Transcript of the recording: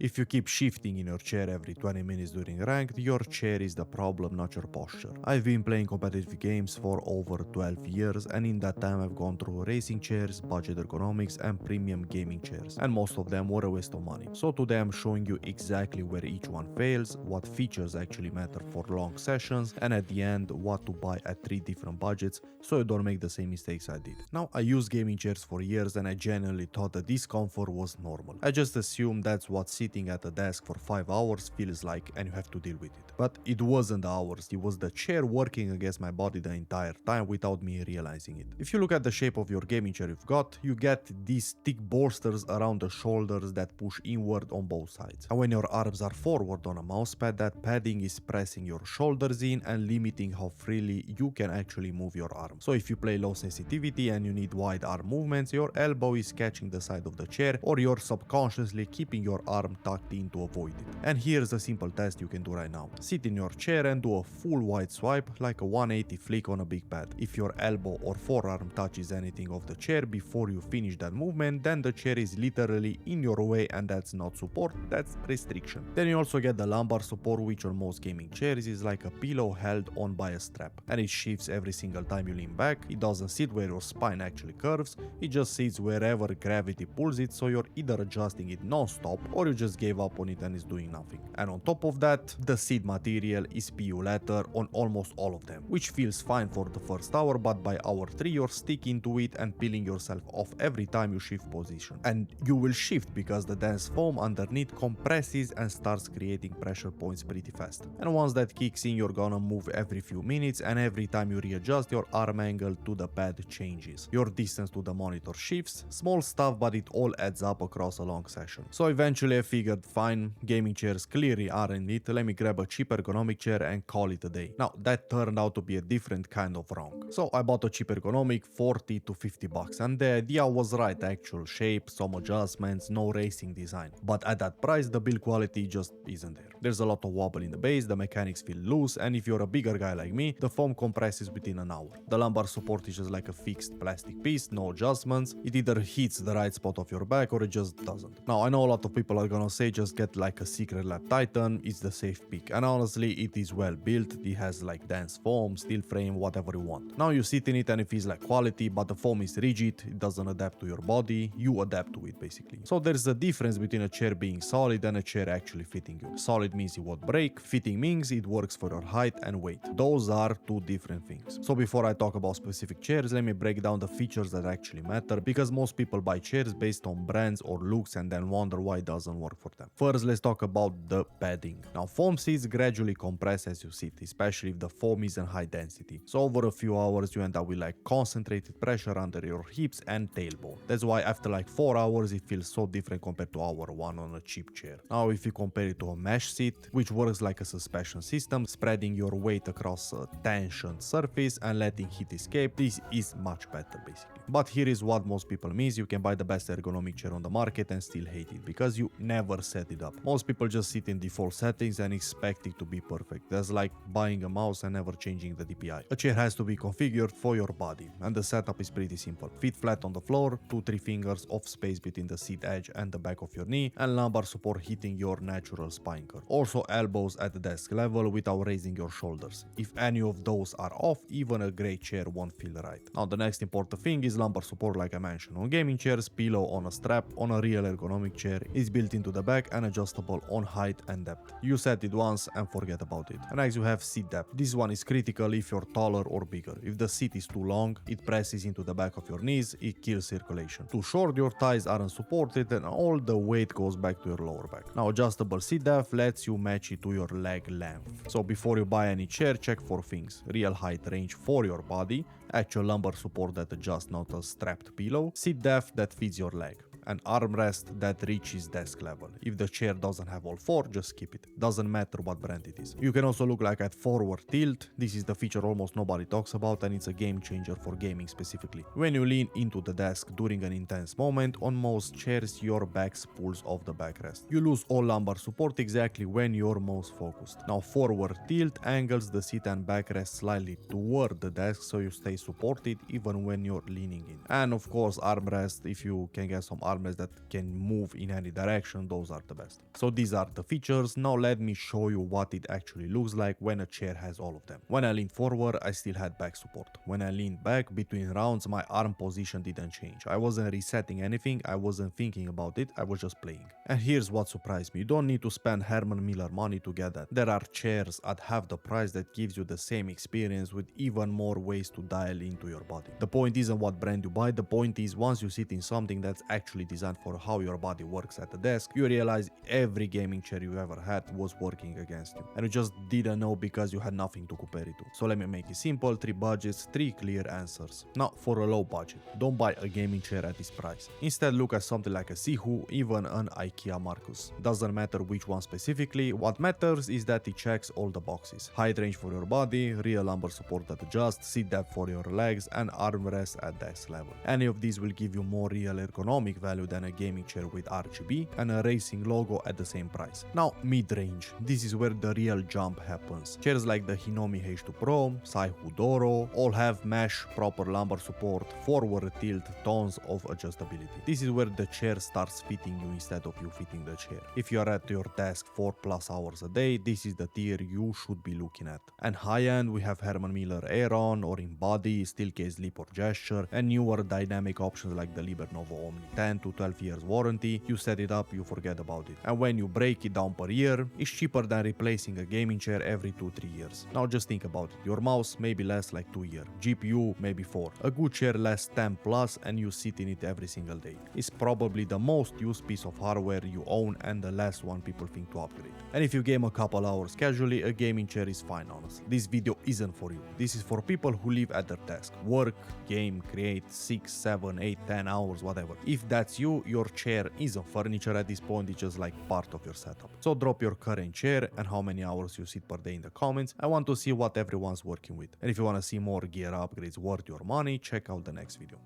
If you keep shifting in your chair every 20 minutes during ranked, your chair is the problem, not your posture. I've been playing competitive games for over 12 years, and in that time I've gone through racing chairs, budget ergonomics, and premium gaming chairs, and most of them were a waste of money. So today I'm showing you exactly where each one fails, what features actually matter for long sessions, and at the end what to buy at 3 different budgets so you don't make the same mistakes I did. Now, I used gaming chairs for years and I genuinely thought that discomfort was normal. I just assumed that's what sitting at a desk for 5 hours feels like and you have to deal with it. But it wasn't the hours, it was the chair working against my body the entire time without me realizing it. If you look at the shape of your gaming chair you've got, you get these thick bolsters around the shoulders that push inward on both sides. And when your arms are forward on a mousepad, that padding is pressing your shoulders in and limiting how freely you can actually move your arm. So if you play low sensitivity and you need wide arm movements, your elbow is catching the side of the chair or you're subconsciously keeping your arm tucked in to avoid it. And here's a simple test you can do right now. Sit in your chair and do a full wide swipe like a 180 flick on a big pad. If your elbow or forearm touches anything of the chair before you finish that movement, then the chair is literally in your way and that's not support, that's restriction. Then you also get the lumbar support, which on most gaming chairs is like a pillow held on by a strap, and it shifts every single time you lean back. It doesn't sit where your spine actually curves, it just sits wherever gravity pulls it, so you're either adjusting it non-stop or you just gave up on it and it's doing nothing. And on top of that, the seat material is PU leather on almost all of them, which feels fine for the first hour, but by hour 3 you're sticking to it and peeling yourself off every time you shift position. And you will shift because the dense foam underneath compresses and starts creating pressure points pretty fast. And once that kicks in, you're gonna move every few minutes, and every time you readjust, your arm angle to the pad changes. Your distance to the monitor shifts. Small stuff, but it all adds up across a long session. So eventually I figured, fine, gaming chairs clearly aren't it, let me grab a cheap ergonomic chair and call it a day. Now that turned out to be a different kind of wrong. So I bought a cheap ergonomic, 40 to 50 bucks, and the idea was right, actual shape, some adjustments, no racing design. But at that price the build quality just isn't there. There's a lot of wobble in the base, the mechanics feel loose, and if you're a bigger guy like me, the foam compresses within an hour. The lumbar support is just like a fixed plastic piece, no adjustments. It either hits the right spot of your back or it just doesn't. Now I know a lot of people are gonna say just get like a Secret Lab Titan, it's the safe pick, and honestly it is well built, it has like dense foam, steel frame, whatever you want. Now you sit in it and it feels like quality, but the foam is rigid, it doesn't adapt to your body, you adapt to it basically. So there's a difference between a chair being solid and a chair actually fitting you. Solid means it won't break, fitting means it works for your height and weight. Those are two different things. So before I talk about specific chairs, let me break down the features that actually matter, because most people buy chairs based on brands or looks and then wonder why it doesn't work for them. First, let's talk about the padding. Now foam seats gradually compress as you sit, especially if the foam is in high density. So over a few hours you end up with like concentrated pressure under your hips and tailbone. That's why after like 4 hours it feels so different compared to hour 1 on a cheap chair. Now if you compare it to a mesh seat, which works like a suspension system, spreading your weight across a tensioned surface and letting heat escape, this is much better basically. But here is what most people miss: you can buy the best ergonomic chair on the market and still hate it because you never set it up. Most people just sit in default settings and expect it to be perfect. That's like buying a mouse and never changing the DPI. A chair has to be configured for your body, and the setup is pretty simple. Feet flat on the floor, 2-3 fingers of space between the seat edge and the back of your knee, and lumbar support hitting your natural spine curve. Also elbows at the desk level without raising your shoulders. If any of those are off, even a great chair won't feel right. Now the next important thing is lumbar support, like I mentioned. On gaming chairs, pillow on a strap. On a real ergonomic chair is built into the back and adjustable on height and depth. You set it once and forget about it. And next you have seat depth. This one is critical if you're taller or bigger. If the seat is too long, it presses into the back of your knees, it kills circulation. Too short, your thighs aren't supported and all the weight goes back to your lower back. Now adjustable seat depth lets you match it to your leg length. So before you buy any chair, check for things: real height range for your body, actual lumbar support that adjusts, not a strapped pillow, seat depth that fits your leg, an armrest that reaches desk level. If the chair doesn't have all four, just skip it. Doesn't matter what brand it is. You can also look like at forward tilt. This is the feature almost nobody talks about and it's a game changer for gaming specifically. When you lean into the desk during an intense moment, on most chairs your back pulls off the backrest. You lose all lumbar support exactly when you're most focused. Now forward tilt angles the seat and backrest slightly toward the desk so you stay supported even when you're leaning in. And of course armrest, if you can get some armrest armrests that can move in any direction, those are the best. So these are the features. Now let me show you what it actually looks like when a chair has all of them. When I leaned forward, I still had back support. When I leaned back between rounds, my arm position didn't change. I wasn't resetting anything, I wasn't thinking about it, I was just playing. And here's what surprised me: you don't need to spend Herman Miller money to get that. There are chairs at half the price that gives you the same experience with even more ways to dial into your body. The point isn't what brand you buy, the point is once you sit in something that's actually designed for how your body works at the desk, you realize every gaming chair you ever had was working against you. And you just didn't know because you had nothing to compare it to. So let me make it simple: 3 budgets, 3 clear answers. Now for a low budget, don't buy a gaming chair at this price. Instead look at something like a Sihu, even an IKEA Marcus. Doesn't matter which one specifically, what matters is that it checks all the boxes. Height range for your body, real lumbar support that adjusts, seat depth for your legs, and armrest at desk level. Any of these will give you more real ergonomic value than a gaming chair with RGB and a racing logo at the same price. Now mid-range, this is where the real jump happens. Chairs like the Hinomi H2 Pro, Saihu Doro, all have mesh, proper lumbar support, forward tilt, tons of adjustability. This is where the chair starts fitting you instead of you fitting the chair. If you are at your desk 4+ hours a day, this is the tier you should be looking at. And high end, we have Herman Miller Aeron or Embody, Steelcase Leap or Gesture, and newer dynamic options like the Libernovo Omni. 10 to 12 years warranty, you set it up, you forget about it. And when you break it down per year, it's cheaper than replacing a gaming chair every 2-3 years. Now just think about it: your mouse maybe lasts like 2 years, GPU maybe 4, a good chair lasts 10+, and you sit in it every single day. It's probably the most used piece of hardware you own and the last one people think to upgrade. And if you game a couple hours casually, a gaming chair is fine, honestly. This video isn't for you. This is for people who live at their desk, work, game, create 6, 7, 8, 10 hours, whatever. If that's you, your chair isn't furniture at this point, it's just like part of your setup. So drop your current chair and how many hours you sit per day in the comments. I want to see what everyone's working with. And if you want to see more gear upgrades worth your money, check out the next video.